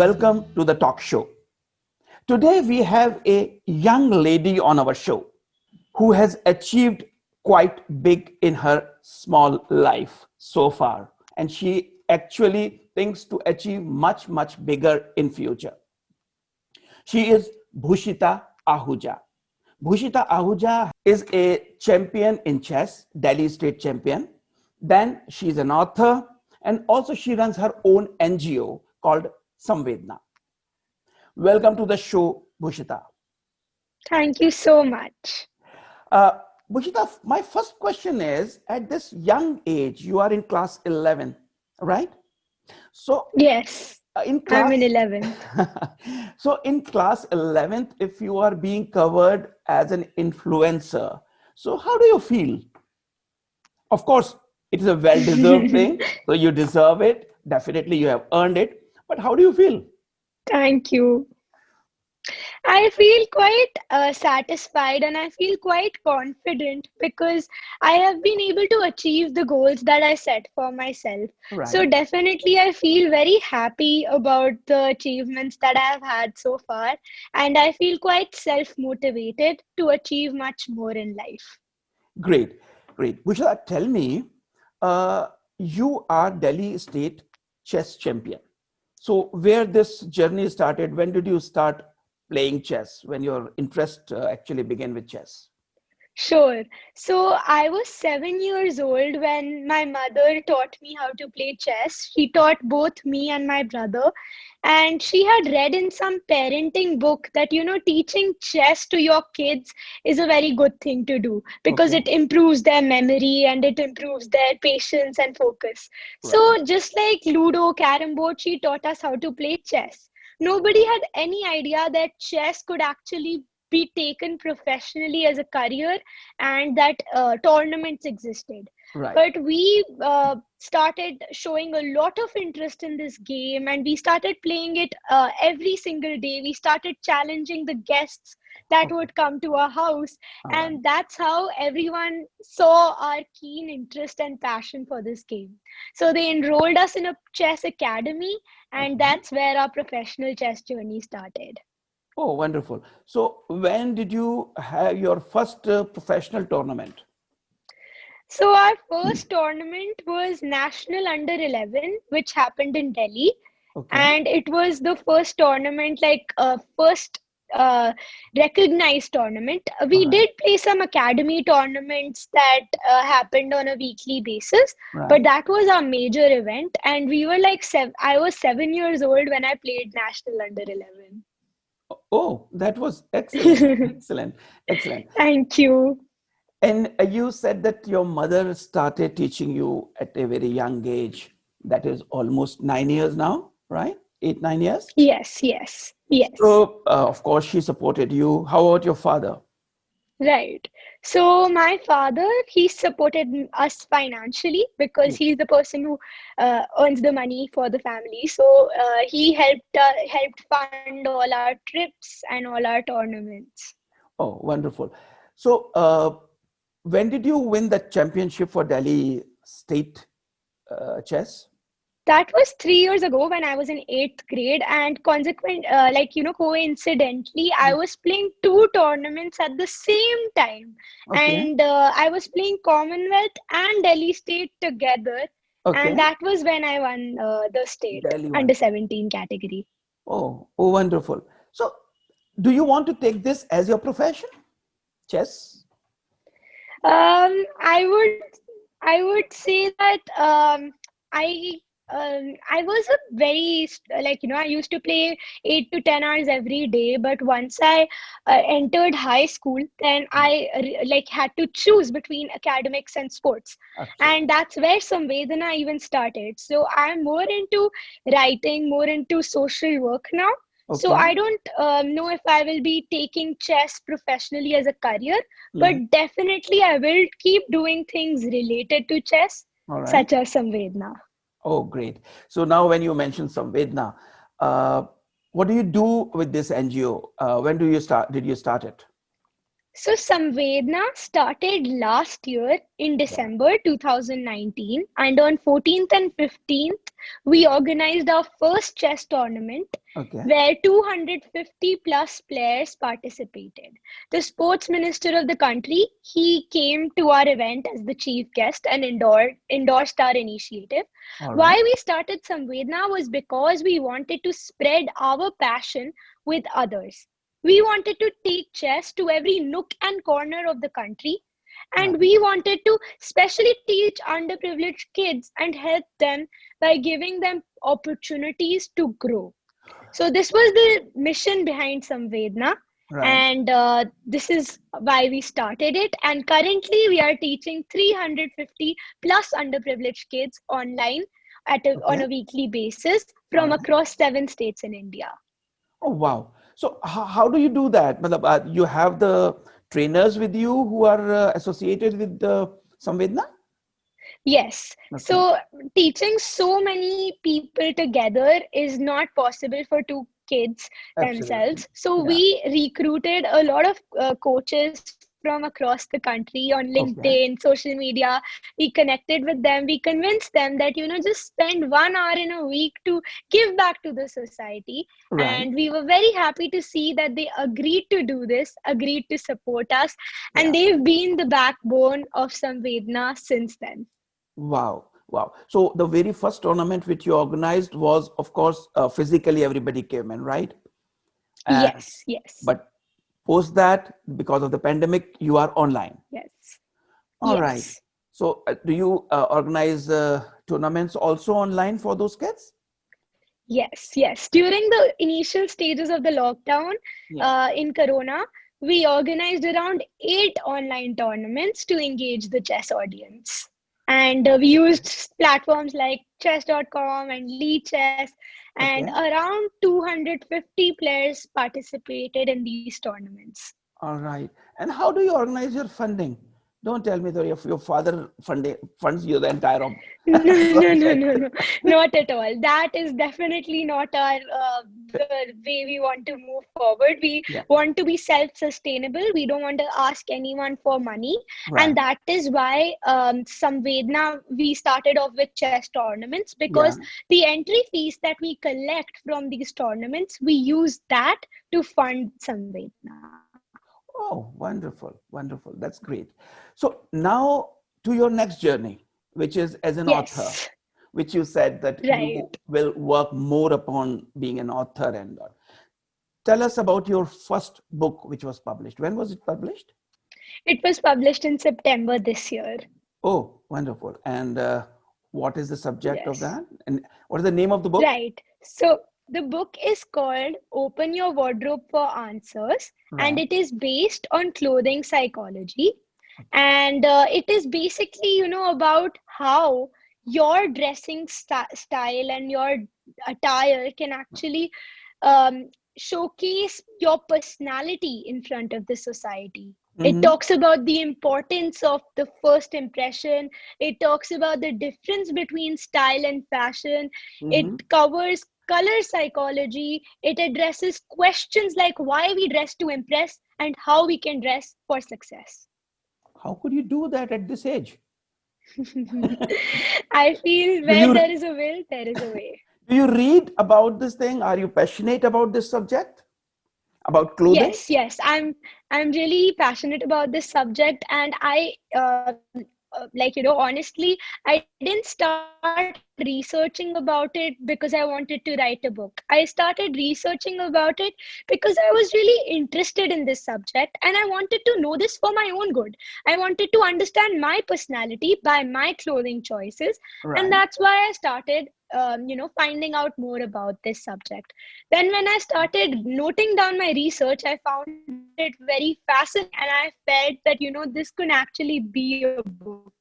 welcome to the talk show. Today we have a young lady on our show who has achieved quite big in her small life so far, and she actually thinks to achieve much bigger in future. She is Bhushita Ahuja. Bhushita Ahuja is a champion in chess, Delhi state champion. Then she's an author, and also she runs her own NGO called Samvedna. Welcome to the show, Bhushita. Thank you so much. Bhushita, my first question is, at this young age, you are in class 11, right? So Yes, in I'm in class 11th. so in class 11th, if you are being covered as an influencer, so how do you feel? Of course, it is a well-deserved thing, so you deserve it. Definitely, you have earned it. But how do you feel? Thank you. I feel quite satisfied and I feel quite confident because I have been able to achieve the goals that I set for myself. So Right. definitely I feel very happy about the achievements that I have had so far, and I feel quite self-motivated to achieve much more in life. Great. Great. Bhushita, tell me, uh, you are Delhi State chess champion. So where this journey started, when did you start playing chess? When your interest actually began with chess? Sure. So I was 7 years old when my mother taught me how to play chess. She taught both me and my brother. And she had read in some parenting book that, teaching chess to your kids is a very good thing to do because Okay. it improves their memory and it improves their patience and focus. Right. So just like Ludo, Carrom board, she taught us how to play chess. Nobody had any idea that chess could actually be taken professionally as a career and that tournaments existed. Right. But we started showing a lot of interest in this game and we started playing it every single day. We started challenging the guests that Okay. would come to our house, All right. and that's how everyone saw our keen interest and passion for this game. So they enrolled us in a chess academy, and Okay. that's where our professional chess journey started. Oh, wonderful. So when did you have your first professional tournament? So our first tournament was National Under 11, which happened in Delhi, Okay. and it was the first tournament, like first uh, recognized tournament. All We right. did play some academy tournaments that happened on a weekly basis, but Right. that was our major event, and we were like seven. I was 7 years old when I played National Under 11. Oh, that was excellent. Excellent. Excellent. Thank you. And you said that your mother started teaching you at a very young age. That is almost 9 years now, right? 8, 9 years. Yes, yes, yes. So, of course, she supported you. How about your father? Right. So my father, he supported us financially because Okay. he's the person who earns the money for the family. So he helped fund all our trips and all our tournaments. Oh, wonderful. So, when did you win the championship for Delhi State chess? That was 3 years ago when I was in eighth grade, and coincidentally, I Yeah. was playing two tournaments at the same time, Okay. and I was playing Commonwealth and Delhi State together, and Okay. that was when I won the state Delhi one. under 17 category. Oh, oh, wonderful. So, do you want to take this as your profession? Chess? I would say that I I was a very I used to play 8 to 10 hours every day, but once I entered high school, then I had to choose between academics and sports, and Absolutely. that's where Samvedana even started. So I'm more into writing, more into social work now. So Okay. I don't know if I will be taking chess professionally as a career, but Mhm. definitely I will keep doing things related to chess, All right. such as Samvedna. Oh, great. So now when you mention Samvedna, uh, what do you do with this NGO? When do you start? Did you start it? So Samvedna started last year in Yeah. December 2019, and on 14th and 15th we organized our first chess tournament Okay. where 250 plus players participated. The sports minister of the country, he came to our event as the chief guest and endorsed our initiative. All Why right. we started Samvedna was because we wanted to spread our passion with others. We wanted to take chess to every nook and corner of the country, and Right. we wanted to specially teach underprivileged kids and help them by giving them opportunities to grow. So, this was the mission behind Samvedna, Right. and this is why we started it. And currently, we are teaching 350 plus underprivileged kids online on Okay. a weekly basis All from right. across 7 states in India. Oh, wow. So how do you do that? Matlab, you have the trainers with you who are associated with the Samvedna? Yes. Okay. So teaching so many people together is not possible for two kids Absolutely. themselves. So Yeah. we recruited a lot of coaches from across the country on Okay. LinkedIn, social media. We connected with them. We convinced them that, just spend 1 hour in a week to give back to the society. Right. And we were very happy to see that they agreed to do this, agreed to support us, Yeah. and they've been the backbone of Samvedna since then. Wow. Wow. So the very first tournament which you organized was, of course, physically everybody came in, right? And Yes, yes, but post that, because of the pandemic, you are online. yes, All right. yes, So do you organize tournaments also online for those kids? yes, yes. During the initial stages of the lockdown Yeah. in Corona, we organized around 8 online tournaments to engage the chess audience. And we used platforms like chess.com and Chess, and Okay. around 250 players participated in these tournaments. All right. And how do you organize your funding? Don't tell me that if your father funds you the entire No, no, no, project. no, no, not at all. That is definitely not our the way we want to move forward. We Yeah. want to be self-sustainable. We don't want to ask anyone for money, and Right. that is why Samvedna we started off with chess tournaments Yeah. because the entry fees that we collect from these tournaments we use that to fund Samvedna. Oh, wonderful. Wonderful. That's great. So now to your next journey, which is as an author, Yes, which you said that you right. will work more upon being an author. And tell us about your first book, which was published. When was it published? It was published in September this year. Oh, wonderful. And what is the subject of Yes. that? And what is the name of the book? Right. So the book is called Open Your Wardrobe for Answers, and Right. it is based on clothing psychology. And it is basically, about how your dressing style and your attire can actually um, showcase your personality in front of the society. It Mm-hmm. talks about the importance of the first impression. It talks about the difference between style and fashion. It Mm-hmm. covers color psychology. It addresses questions like why we dress to impress and how we can dress for success. How could you do that at this age? I feel Do where you there is a will, there is a way. do you read about this thing? Are you passionate about this subject? About clothing? Yes, yes, I'm really passionate about this subject, and honestly, I didn't start researching about it because I wanted to write a book. I started researching about it because I was really interested in this subject, and I wanted to know this for my own good. I wanted to understand my personality by my clothing choices, and that's Right. why I started finding out more about this subject. Then, when I started noting down my research, I found it very fascinating, and I felt that, this could actually be a book.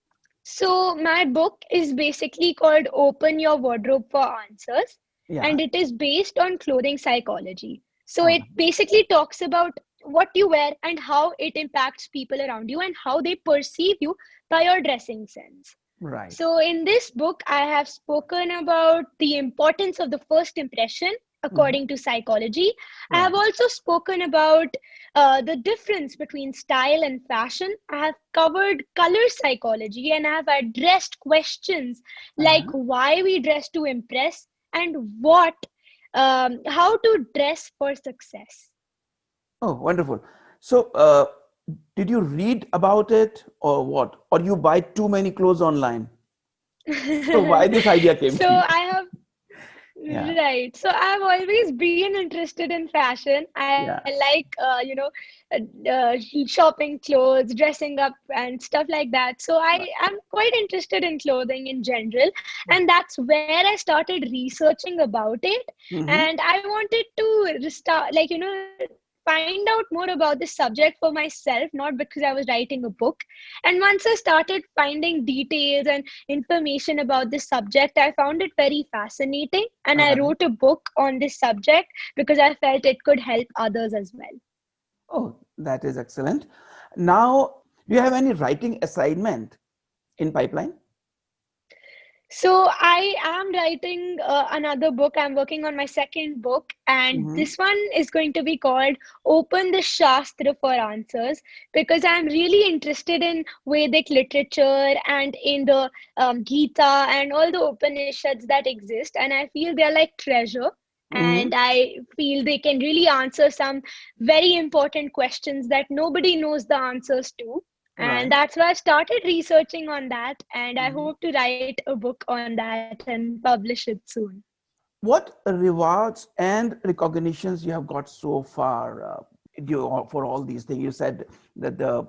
So, my book is basically called Open Your Wardrobe for Answers, Yeah. and it is based on clothing psychology. So, All it right. basically talks about what you wear and how it impacts people around you and how they perceive you by your dressing sense. Right. So, in this book, I have spoken about the importance of the first impression. Mhm. according to psychology. I have Right. also spoken about the difference between style and fashion. I have covered color psychology and I have addressed questions like Uh-huh. why we dress to impress and how to dress for success. Oh, wonderful. So, did you read about it or what? Or you buy too many clothes online? So, why this idea came So to you? I have Yeah, Right. So I've always been interested in fashion. I yeah, like, shopping clothes, dressing up, and stuff like that. So right. I am quite interested in clothing in general, and that's where I started researching about it. Mm-hmm. And I wanted to restart, find out more about this subject for myself, not because I was writing a book. And once I started finding details and information about this subject, I found it very fascinating. And I Uh-huh. wrote a book on this subject because I felt it could help others as well. Oh, that is excellent. Now, do you have any writing assignment in pipeline? So I am writing another book. I'm working on my second book, and Mm-hmm. this one is going to be called "Open the Shastra for Answers" because I'm really interested in Vedic literature and in the Gita and all the Upanishads that exist, and I feel they're like treasure. Mm-hmm. And I feel they can really answer some very important questions that nobody knows the answers to. And Right. that's why I started researching on that, and I Mhm. hope to write a book on that and publish it soon. What rewards and recognitions you have got so far for all these things? You said that the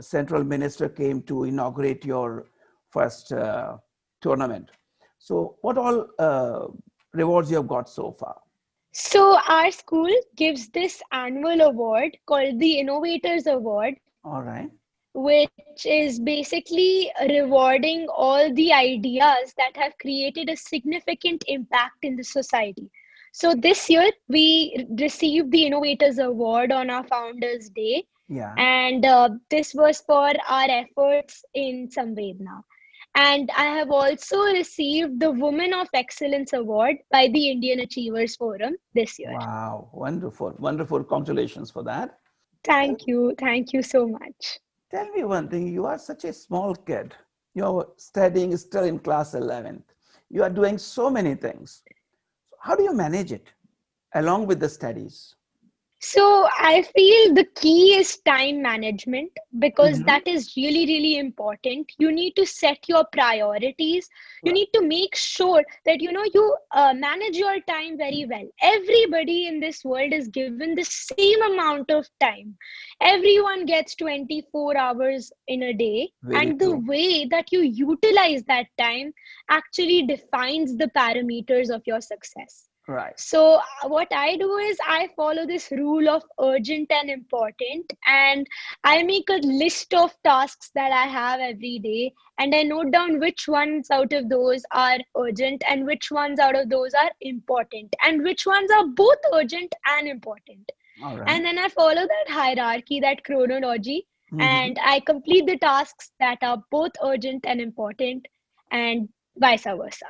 central minister came to inaugurate your first tournament. So, what all rewards you have got so far? So, our school gives this annual award called the Innovators Award, All right. which is basically rewarding all the ideas that have created a significant impact in the society. So, this year we received the Innovators Award on our Founders Day, Yeah. and this was for our efforts in Samvedna. And I have also received the Women of Excellence Award by the Indian Achievers Forum this year. Wow. Wonderful. Wonderful. Congratulations for that. Tell, Thank you. Thank you so much. tell me one thing. You are such a small kid. You're studying still in class 11th. You are doing so many things. How do you manage it along with the studies? So I feel the key is time management because Mm-hmm. that is really, really important. You need to set your priorities. You Right. need to make sure that you manage your time very well. Everybody in this world is given the same amount of time. Everyone gets 24 hours in a day, Very and the true. way that you utilize that time actually defines the parameters of your success. Right. So, what I do is I follow this rule of urgent and important, and I make a list of tasks that I have every day, and I note down which ones out of those are urgent and which ones out of those are important, and which ones are both urgent and important. All right. And then I follow that hierarchy, that chronology, Mm-hmm. and I complete the tasks that are both urgent and important, and vice versa.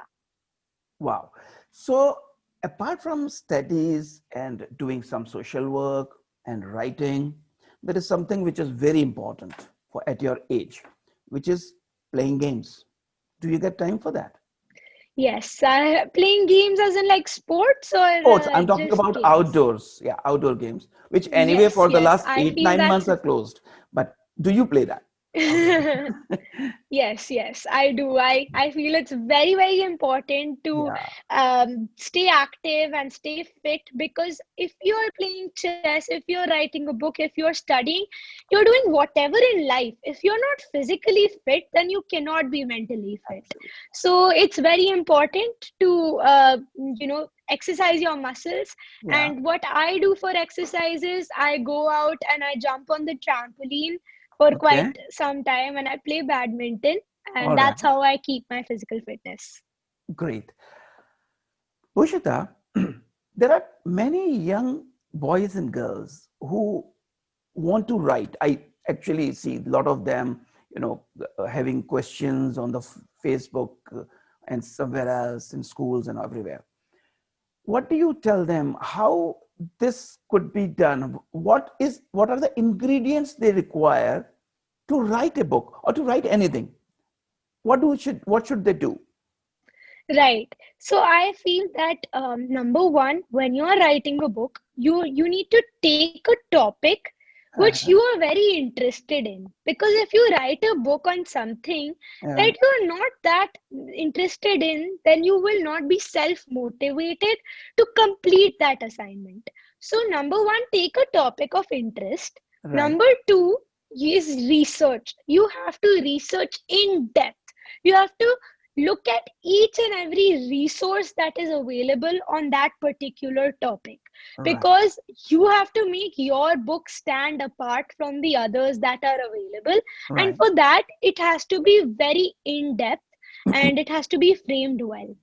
Wow. So, apart from studies and doing some social work and writing, there is something which is very important for at your age, which is playing games. Do you get time for that? Yes, playing games as in like sports or Sports. I'm talking just about games. outdoors. Yeah, outdoor games, which anyway Yes, for the yes, last I eight, feel 9 months that's are closed. But do you play that outdoor? Yes, yes, I do. I feel it's very, very important to Yeah, stay active and stay fit because if you're playing chess, if you're writing a book, if you're studying, you're doing whatever in life. If you're not physically fit, then you cannot be mentally fit. absolutely. So it's very important to, exercise your muscles. Yeah. And what I do for exercise is I go out and I jump on the trampoline for quite Okay. some time and I play badminton, and All right. that's how I keep my physical fitness. Great. Bhushita, there are many young boys and girls who want to write. I actually see a lot of them, having questions on the Facebook and somewhere else in schools and everywhere. what do you tell them? How this could be done? What are the ingredients they require to write a book or to write anything? What should they do? Right. So I feel that number one, when you are writing a book, you need to take a topic which you Uh, are very interested in. Because if you write a book on something yeah, that you are not that interested in, then you will not be self-motivated to complete that assignment. So number one, take a topic of interest. right, Number two is research. You have to research in depth. You have to look at each and every resource that is available on that particular topic, right, because you have to make your book stand apart from the others that are available, and right, for that it has to be very in depth and it has to be framed well.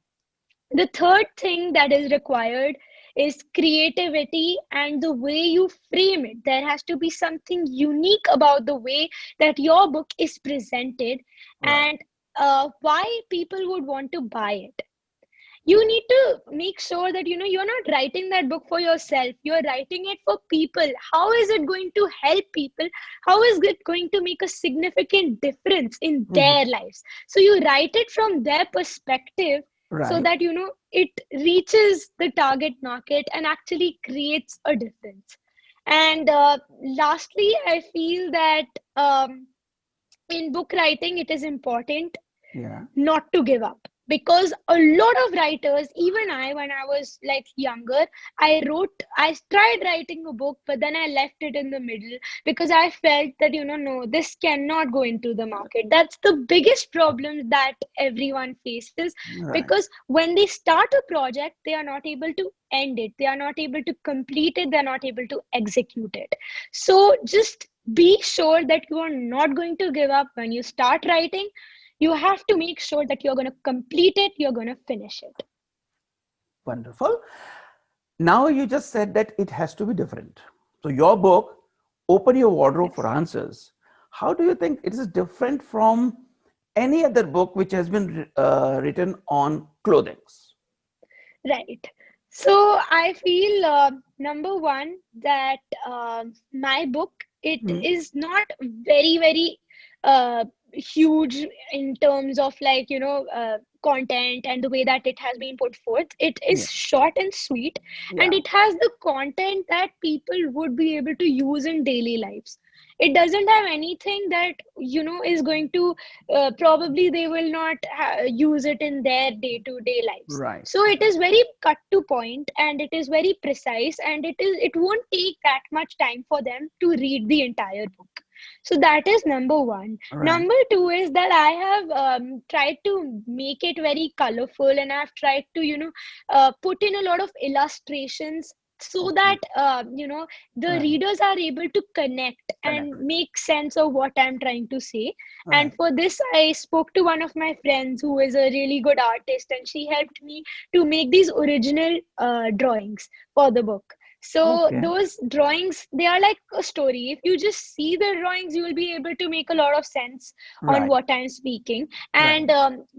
The third thing that is required is creativity and the way you frame it. There has to be something unique about the way that your book is presented, right, and why people would want to buy it. You need to make sure that you're not writing that book for yourself, you're writing it for people. How is it going to help people? How is it going to make a significant difference in mhm, their lives? So you write it from their perspective, so right, that it reaches the target market and actually creates a difference. And lastly, I feel that in book writing it is important yeah, not to give up, because a lot of writers, even I, when I was like younger, I tried writing a book, but then I left it in the middle because I felt that no, this cannot go into the market. That's the biggest problem that everyone faces, right, because when they start a project they are not able to end it, they are not able to complete it, they're not able to execute it. So just be sure that you are not going to give up when you start writing. You have to make sure that you're going to complete it, you're going to finish it. wonderful. Now you just said that it has to be different. So your book, Open Your Wardrobe for Yes. Answers. How do you think it is different from any other book which has been written on clothing? Right. So I feel number one that my book, it Hmm. is not very very uh, huge in terms of like content and the way that it has been put forth. It Yeah, is short and sweet, yeah, and it has the content that people would be able to use in daily lives. It doesn't have anything that is going to probably they will not use it in their day to day lives. right, So it is very cut to point and it is very precise, and it won't take that much time for them to read the entire book. So that is number one. right. Number two is that I have tried to make it very colorful, and I've tried to put in a lot of illustrations, so Okay, that the right, readers are able to connect connect and with it. make sense of what I'm trying to say. And Right. for this, I spoke to one of my friends who is a really good artist, and she helped me to make these original drawings for the book. So Okay, those drawings, they are like a story. If you just see the drawings, you will be able to make a lot of sense on right, what I'm speaking. right. And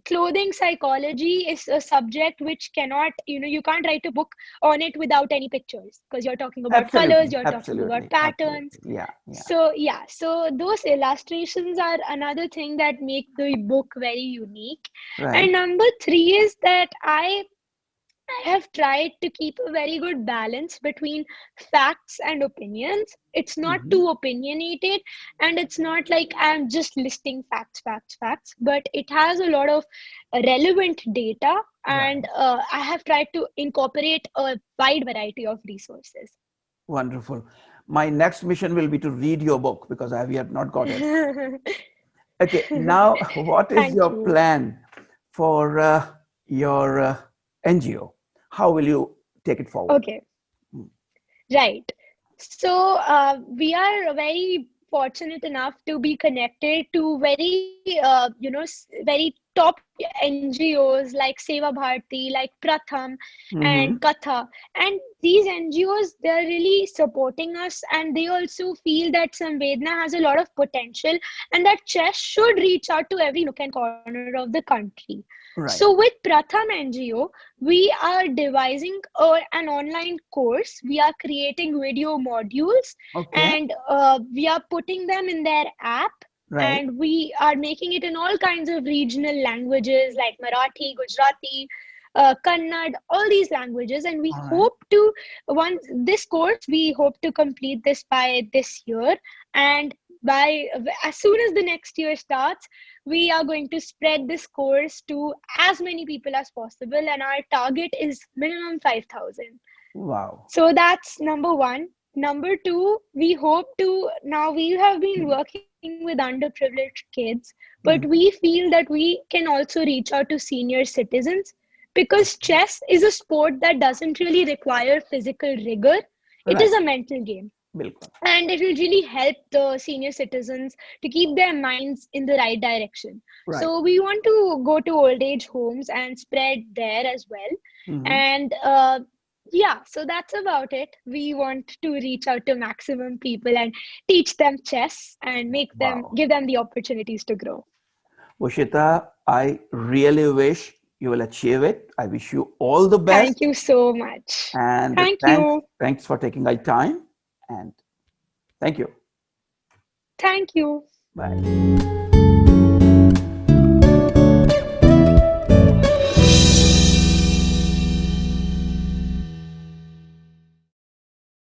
clothing psychology is a subject which cannot, you can't write a book on it without any pictures, because you're talking about colors, Absolutely, you're talking about absolutely, patterns. absolutely. Yeah, yeah. So yeah, so those illustrations are another thing that make the book very unique. Right. And number three is that I have tried to keep a very good balance between facts and opinions. It's not Hmm. too opinionated, and it's not like I'm just listing facts, facts, facts, but it has a lot of relevant data, Right. and I have tried to incorporate a wide variety of resources. Wonderful. My next mission will be to read your book because I have yet not got it. Okay. Now, what is Thank your you. plan for your NGO? How will you take it forward? Okay. Right. So we are very fortunate enough to be connected to very, very top top NGOs like Sewa Bharti, like Pratham Mm-hmm. and Katha. And these NGOs, they're really supporting us, and they also feel that Samvedna has a lot of potential and that chess should reach out to every nook and corner of the country. Right. So with Pratham NGO, we are devising an online course. We are creating video modules, Okay. and we are putting them in their app, Right. and we are making it in all kinds of regional languages like Marathi, Gujarati, Kannad, all these languages. And we All right. hope to, once this course, we hope to complete this by this year. And by as soon as the next year starts, we are going to spread this course to as many people as possible. And our target is minimum 5,000. Wow. So that's number one. Number two, we hope to, now we have been working with underprivileged kids, but we Mhm. feel that we can also reach out to senior citizens, because Okay. chess is a sport that doesn't really require physical rigor. It is Right. a mental game, Bilkul. and it will really help the senior citizens to keep their minds in the right direction. Right. So we want to go to old age homes and spread there as well. Mm-hmm. And yeah, so that's about it. We want to reach out to maximum people and teach them chess and make them, Wow. give them the opportunities to grow. Bhushita, I really wish you will achieve it. I wish you all the Thank best. you so much. And Thank you. thanks for taking my time. And thank you. Thank you. Bye.